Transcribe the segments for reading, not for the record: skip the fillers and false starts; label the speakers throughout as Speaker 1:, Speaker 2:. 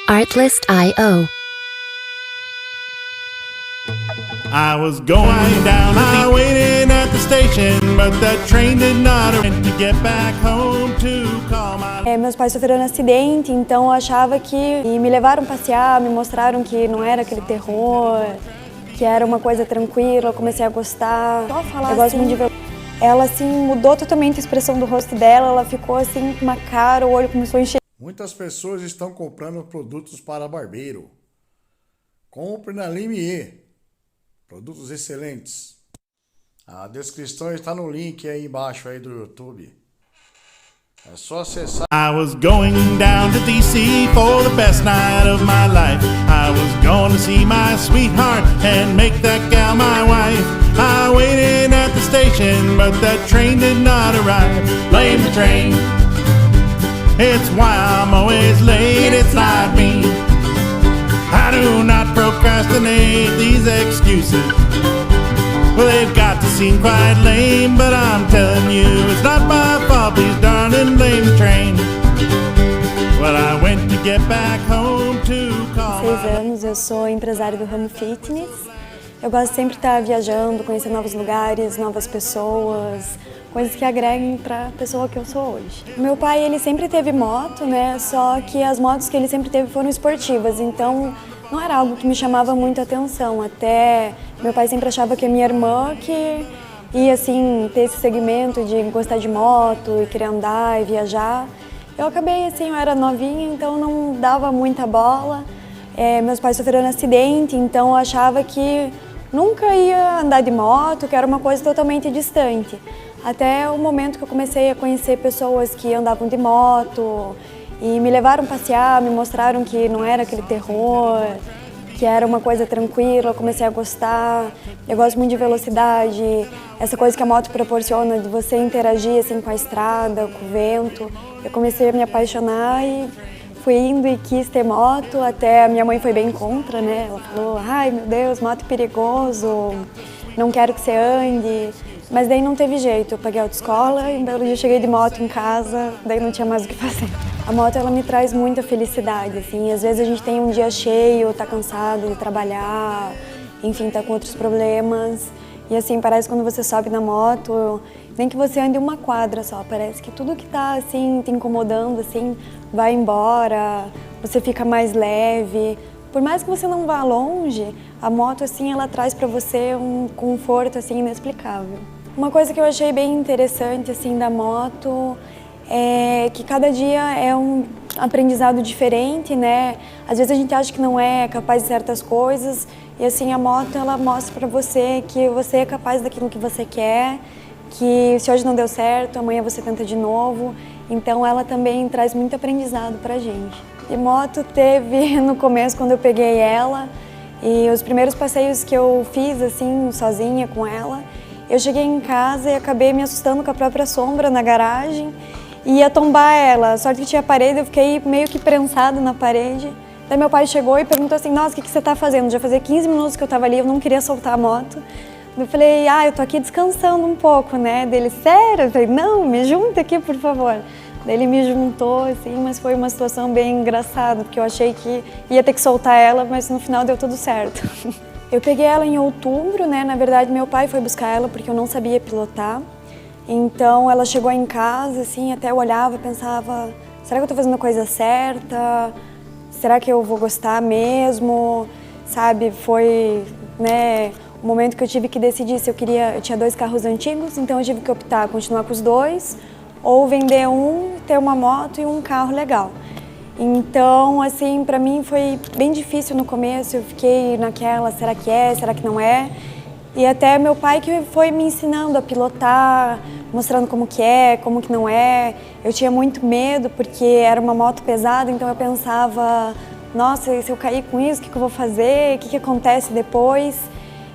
Speaker 1: Artlist.io.
Speaker 2: I was going down, I waited at the station, but the train did not arrive to get back home to call my...
Speaker 3: Meus pais sofreram um acidente, então eu achava que... E me levaram passear, me mostraram que não era aquele terror, que era uma coisa tranquila, eu comecei a gostar. Só falar eu gosto muito de ver. Ela assim mudou totalmente a expressão do rosto dela, ela ficou assim com uma cara, o olho começou a encher.
Speaker 4: Muitas pessoas estão comprando produtos para barbeiro. Compre na Limier. Produtos excelentes. A descrição está no link aí embaixo aí do YouTube. É só acessar.
Speaker 2: I was going down to DC for the best night of my life. I was going to see my sweetheart and make that gal my wife. I waited at the station, but that train did not arrive. Blame the train. It's why I'm always late, it's not me. I do not procrastinate these excuses. Well, they've got to seem quite lame, but I'm telling you, it's not my fault, please darling, blame the train. Well, I went to get back home to call
Speaker 3: 6 anos, eu sou empresária do ramo fitness. Eu gosto sempre de estar viajando, conhecer novos lugares, novas pessoas, coisas que agreguem para a pessoa que eu sou hoje. Meu pai, ele sempre teve moto, né? Só que as motos que ele sempre teve foram esportivas, então não era algo que me chamava muito a atenção. Até meu pai sempre achava que a minha irmã que ia assim ter esse segmento de gostar de moto e querer andar e viajar. Eu acabei assim, eu era novinha, então não dava muita bola. Meus pais sofreram um acidente, então eu achava que nunca ia andar de moto, que era uma coisa totalmente distante. Até o momento que eu comecei a conhecer pessoas que andavam de moto e me levaram passear, me mostraram que não era aquele terror, que era uma coisa tranquila, eu comecei a gostar. Eu gosto muito de velocidade, essa coisa que a moto proporciona, de você interagir assim, com a estrada, com o vento. Eu comecei a me apaixonar e fui indo e quis ter moto, até a minha mãe foi bem contra, né? Ela falou, ai meu Deus, moto é perigoso, não quero que você ande. Mas daí não teve jeito, eu paguei a autoescola e um belo dia cheguei de moto em casa, daí não tinha mais o que fazer. A moto, ela me traz muita felicidade, assim, às vezes a gente tem um dia cheio, tá cansado de trabalhar, enfim, tá com outros problemas. E assim, parece quando você sobe na moto, nem que você ande uma quadra só, parece que tudo que tá assim, te incomodando, assim, vai embora, você fica mais leve. Por mais que você não vá longe, a moto, assim, ela traz pra você um conforto, assim, inexplicável. Uma coisa que eu achei bem interessante, assim, da moto é que cada dia é um aprendizado diferente, né? Às vezes a gente acha que não é capaz de certas coisas e, assim, a moto, ela mostra pra você que você é capaz daquilo que você quer, que se hoje não deu certo, amanhã você tenta de novo. Então ela também traz muito aprendizado pra gente. E moto teve no começo, quando eu peguei ela, e os primeiros passeios que eu fiz, assim, sozinha com ela, eu cheguei em casa e acabei me assustando com a própria sombra na garagem e ia tombar ela. Sorte que tinha parede, eu fiquei meio que prensada na parede. Daí meu pai chegou e perguntou assim, nossa, o que você tá fazendo? Já fazia 15 minutos que eu tava ali, eu não queria soltar a moto. Eu falei, eu tô aqui descansando um pouco, né? Dele, sério? Eu falei, não, me junta aqui, por favor. Daí ele me juntou, assim, mas foi uma situação bem engraçada, porque eu achei que ia ter que soltar ela, mas no final deu tudo certo. Eu peguei ela em outubro, né? Na verdade, meu pai foi buscar ela porque eu não sabia pilotar. Então, ela chegou em casa, assim, até eu olhava e pensava, será que eu tô fazendo a coisa certa? Será que eu vou gostar mesmo? Sabe, foi, né, o momento que eu tive que decidir se eu queria... Eu tinha 2 carros antigos, então eu tive que optar, continuar com os 2, ou vender um, ter uma moto e um carro legal. Então, assim, pra mim foi bem difícil no começo, eu fiquei naquela, será que é, será que não é? E até meu pai que foi me ensinando a pilotar, mostrando como que é, como que não é. Eu tinha muito medo porque era uma moto pesada, então eu pensava, nossa, se eu cair com isso, o que eu vou fazer? O que acontece depois?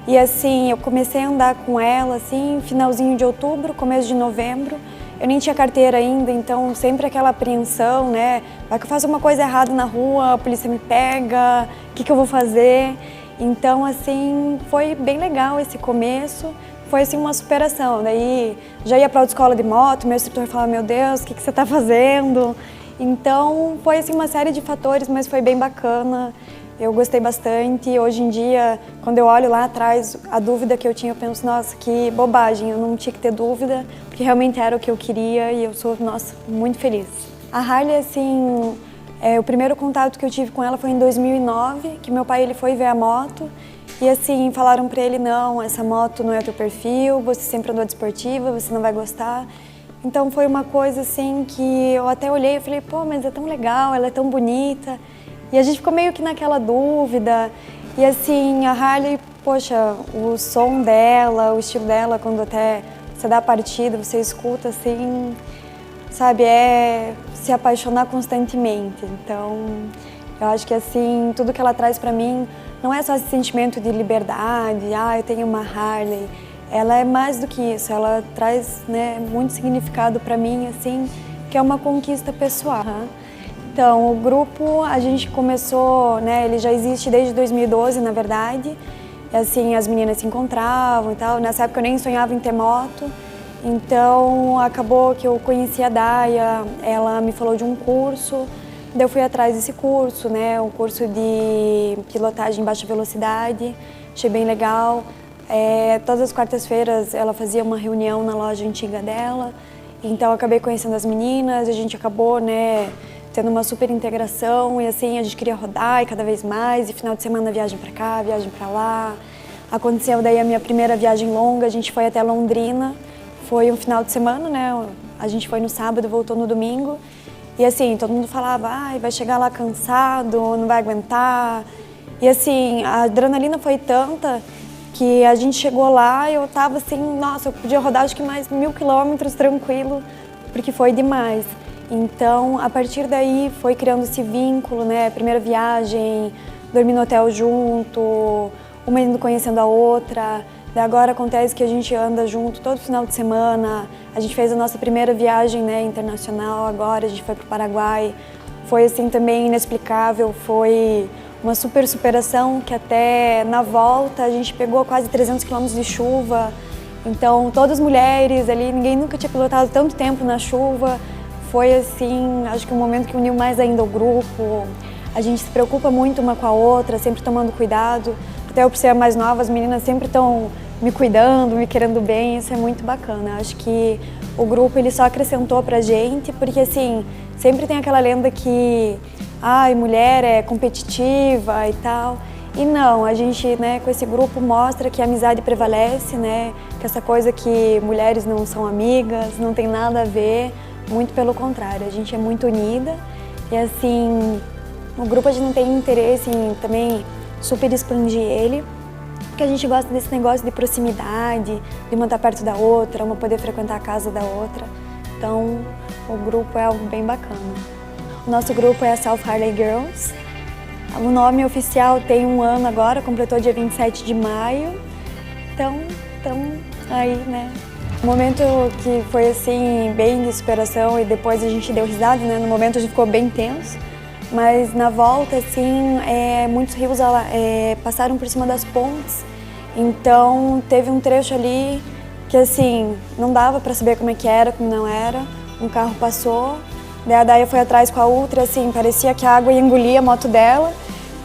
Speaker 3: E assim, eu comecei a andar com ela, assim, finalzinho de outubro, começo de novembro. Eu nem tinha carteira ainda, então sempre aquela apreensão, né? Vai que eu faço uma coisa errada na rua, a polícia me pega, o que eu vou fazer? Então, assim, foi bem legal esse começo, foi assim uma superação. Daí já ia para a autoescola de moto, meu instrutor falava, meu Deus, o que você está fazendo? Então foi assim uma série de fatores, mas foi bem bacana. Eu gostei bastante. Hoje em dia, quando eu olho lá atrás, a dúvida que eu tinha, eu penso, nossa, que bobagem, eu não tinha que ter dúvida, porque realmente era o que eu queria e eu sou, nossa, muito feliz. A Harley, assim, o primeiro contato que eu tive com ela foi em 2009, que meu pai ele foi ver a moto e assim, falaram pra ele, não, essa moto não é teu perfil, você sempre andou de esportiva, você não vai gostar. Então foi uma coisa assim que eu até olhei e falei, pô, mas é tão legal, ela é tão bonita. E a gente ficou meio que naquela dúvida. E assim, a Harley, poxa, o som dela, o estilo dela, quando até você dá a partida, você escuta assim, sabe, é se apaixonar constantemente. Então, eu acho que assim, tudo que ela traz pra mim não é só esse sentimento de liberdade, eu tenho uma Harley. Ela é mais do que isso, ela traz, né, muito significado pra mim, assim, que é uma conquista pessoal. Então, o grupo, a gente começou, né, ele já existe desde 2012, na verdade. E, assim, as meninas se encontravam e tal. Nessa época eu nem sonhava em ter moto. Então, acabou que eu conheci a Daya, ela me falou de um curso. Daí eu fui atrás desse curso, né, um curso de pilotagem em baixa velocidade. Achei bem legal. Todas as quartas-feiras ela fazia uma reunião na loja antiga dela. Então, eu acabei conhecendo as meninas, a gente acabou, né, tendo uma super integração e assim a gente queria rodar e cada vez mais, e final de semana viagem pra cá, viagem pra lá. Aconteceu daí a minha primeira viagem longa, a gente foi até Londrina, foi um final de semana, né, a gente foi no sábado, voltou no domingo, e assim, todo mundo falava, vai chegar lá cansado, não vai aguentar, e assim, a adrenalina foi tanta que a gente chegou lá e eu tava assim, nossa, eu podia rodar acho que mais 1000 quilômetros tranquilo, porque foi demais. Então, a partir daí, foi criando esse vínculo, né? Primeira viagem, dormir no hotel junto, uma indo conhecendo a outra. Daí agora acontece que a gente anda junto todo final de semana. A gente fez a nossa primeira viagem, né, internacional agora, a gente foi para o Paraguai. Foi assim também inexplicável, foi uma super superação que até na volta a gente pegou quase 300 quilômetros de chuva. Então, todas mulheres ali, ninguém nunca tinha pilotado tanto tempo na chuva. Foi assim, acho que um momento que uniu mais ainda o grupo. A gente se preocupa muito uma com a outra, sempre tomando cuidado. Até eu, por ser a mais nova, as meninas sempre estão me cuidando, me querendo bem, isso é muito bacana. Acho que o grupo ele só acrescentou pra gente, porque assim, sempre tem aquela lenda que mulher é competitiva e tal. E não, a gente, né, com esse grupo mostra que a amizade prevalece, né, que essa coisa que mulheres não são amigas, não tem nada a ver. Muito pelo contrário, a gente é muito unida e assim, o grupo a gente não tem interesse em também super expandir ele, porque a gente gosta desse negócio de proximidade, de uma estar perto da outra, uma poder frequentar a casa da outra. Então, o grupo é algo bem bacana. O nosso grupo é a South Harley Girls. O nome oficial tem 1 ano agora, completou dia 27 de maio. Então, aí, né? O momento que foi assim, bem de superação e depois a gente deu risada, né? No momento a gente ficou bem tenso, mas na volta, assim, muitos rios passaram por cima das pontes, então teve um trecho ali que assim, não dava pra saber como é que era, como não era, um carro passou, daí a Daya foi atrás com a Ultra, assim, parecia que a água ia engolir a moto dela,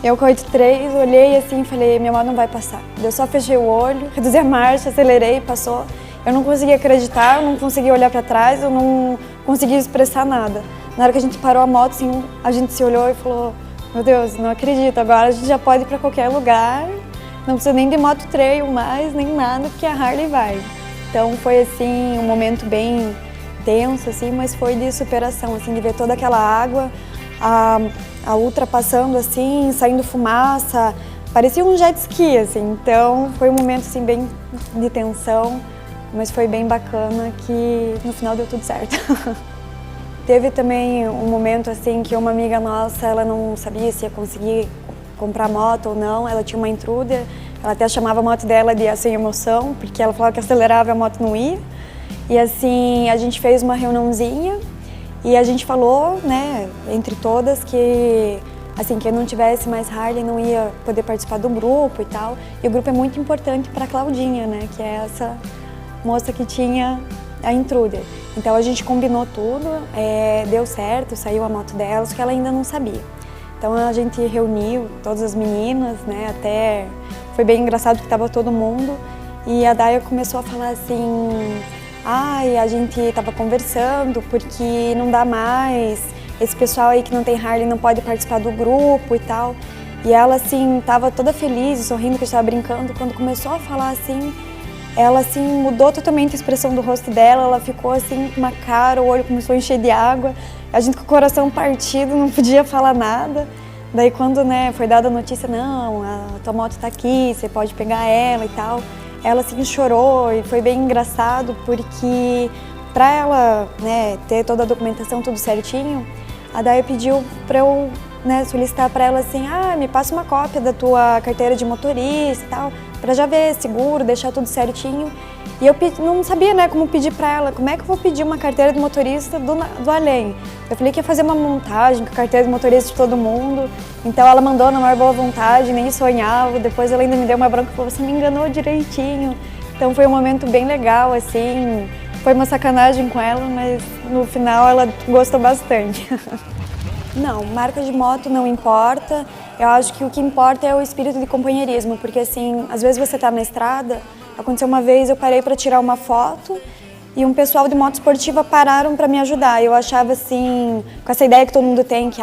Speaker 3: eu com a 83 olhei assim e falei, minha moto não vai passar. Eu só fechei o olho, reduzi a marcha, acelerei, passou. Eu não conseguia acreditar, eu não conseguia olhar para trás, eu não conseguia expressar nada. Na hora que a gente parou a moto, assim, a gente se olhou e falou, meu Deus, não acredito, agora a gente já pode ir para qualquer lugar, não precisa nem de moto trail mais, nem nada, porque a Harley vai. Então foi assim, um momento bem tenso, assim, mas foi de superação, assim, de ver toda aquela água, a Ultra passando assim, saindo fumaça, parecia um jet ski, assim, então foi um momento assim, bem de tensão. Mas foi bem bacana que no final deu tudo certo. Teve também um momento assim que uma amiga nossa, ela não sabia se ia conseguir comprar moto ou não, ela tinha uma Intruder, ela até chamava a moto dela de Sem Emoção, porque ela falava que acelerava e a moto não ia. E assim, a gente fez uma reuniãozinha e a gente falou, né, entre todas que assim, quem não tivesse mais Harley não ia poder participar do grupo e tal. E o grupo é muito importante para a Claudinha, né, que é essa moça que tinha a Intruder. Então a gente combinou tudo, deu certo, saiu a moto dela, só que ela ainda não sabia. Então a gente reuniu todas as meninas, né, até foi bem engraçado porque estava todo mundo. E a Daya começou a falar assim, a gente estava conversando porque não dá mais, esse pessoal aí que não tem Harley não pode participar do grupo e tal. E ela assim, estava toda feliz, sorrindo, que a gente estava brincando. Quando começou a falar assim, ela assim mudou totalmente a expressão do rosto dela, ela ficou assim com uma cara, o olho começou a encher de água, a gente com o coração partido, não podia falar nada. Daí quando, né, foi dada a notícia, não, a tua moto tá aqui, você pode pegar ela e tal, ela assim chorou e foi bem engraçado porque para ela, né, ter toda a documentação tudo certinho, a Daya pediu para eu, né, solicitar para ela assim, me passa uma cópia da tua carteira de motorista e tal, para já ver seguro, deixar tudo certinho. E eu não sabia, né, como pedir para ela, como é que eu vou pedir uma carteira de motorista do além. Eu falei que ia fazer uma montagem com a carteira de motorista de todo mundo, então ela mandou na maior boa vontade, nem sonhava, depois ela ainda me deu uma bronca e falou, você me enganou direitinho. Então foi um momento bem legal, assim, foi uma sacanagem com ela, mas no final ela gostou bastante. Não, marca de moto não importa, eu acho que o que importa é o espírito de companheirismo, porque assim, às vezes você tá na estrada, aconteceu uma vez, eu parei para tirar uma foto e um pessoal de moto esportiva pararam para me ajudar. Eu achava assim, com essa ideia que todo mundo tem, que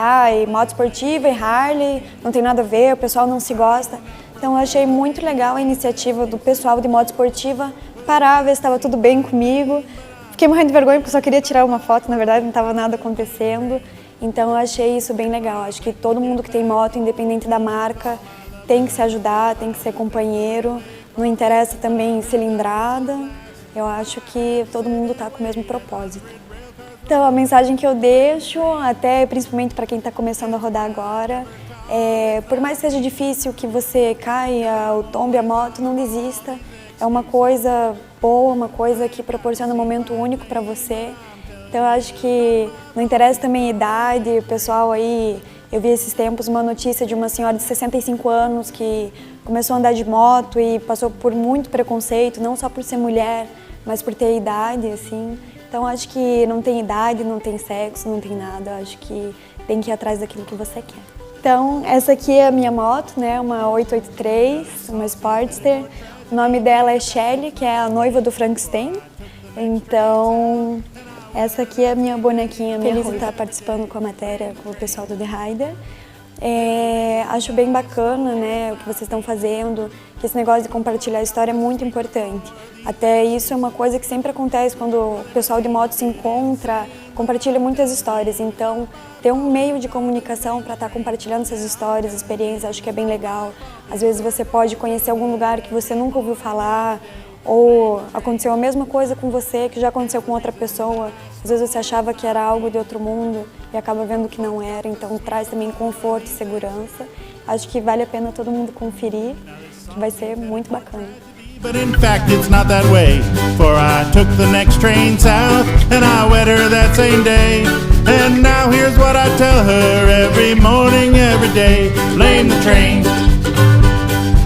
Speaker 3: moto esportiva e Harley não tem nada a ver, o pessoal não se gosta. Então eu achei muito legal a iniciativa do pessoal de moto esportiva parar, ver se estava tudo bem comigo. Fiquei morrendo de vergonha porque eu só queria tirar uma foto, na verdade não estava nada acontecendo. Então eu achei isso bem legal. Acho que todo mundo que tem moto, independente da marca, tem que se ajudar, tem que ser companheiro. Não interessa também cilindrada. Eu acho que todo mundo está com o mesmo propósito. Então a mensagem que eu deixo, até principalmente para quem está começando a rodar agora, por mais que seja difícil que você caia ou tombe a moto, não desista. É uma coisa boa, uma coisa que proporciona um momento único para você. Então eu acho que não interessa também a idade, o pessoal aí, eu vi esses tempos uma notícia de uma senhora de 65 anos que começou a andar de moto e passou por muito preconceito, não só por ser mulher, mas por ter idade, assim. Então acho que não tem idade, não tem sexo, não tem nada, eu acho que tem que ir atrás daquilo que você quer. Então essa aqui é a minha moto, né, uma 883, uma Sportster. O nome dela é Shelly, que é a noiva do Frankenstein. Então essa aqui é a minha bonequinha, feliz de estar participando com a matéria com o pessoal do The Rider. Acho bem bacana, né, o que vocês estão fazendo, que esse negócio de compartilhar a história é muito importante. Até isso é uma coisa que sempre acontece quando o pessoal de moto se encontra, compartilha muitas histórias. Então, ter um meio de comunicação para estar compartilhando essas histórias, experiências, acho que é bem legal. Às vezes você pode conhecer algum lugar que você nunca ouviu falar, ou aconteceu a mesma coisa com você que já aconteceu com outra pessoa. Às vezes você achava que era algo de outro mundo e acaba vendo que não era, então traz também conforto e segurança. Acho que vale a pena todo mundo conferir, que vai ser muito bacana.
Speaker 2: But in fact it's not that way, for I took the next train south and I wed her that same day. And now here's what I tell her every morning, every day. Blame the train,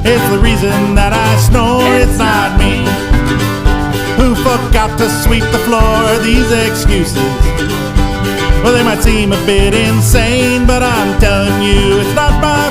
Speaker 2: it's the reason that I snore, it's not me. Who forgot to sweep the floor? These excuses, well, they might seem a bit insane, but I'm telling you, it's not my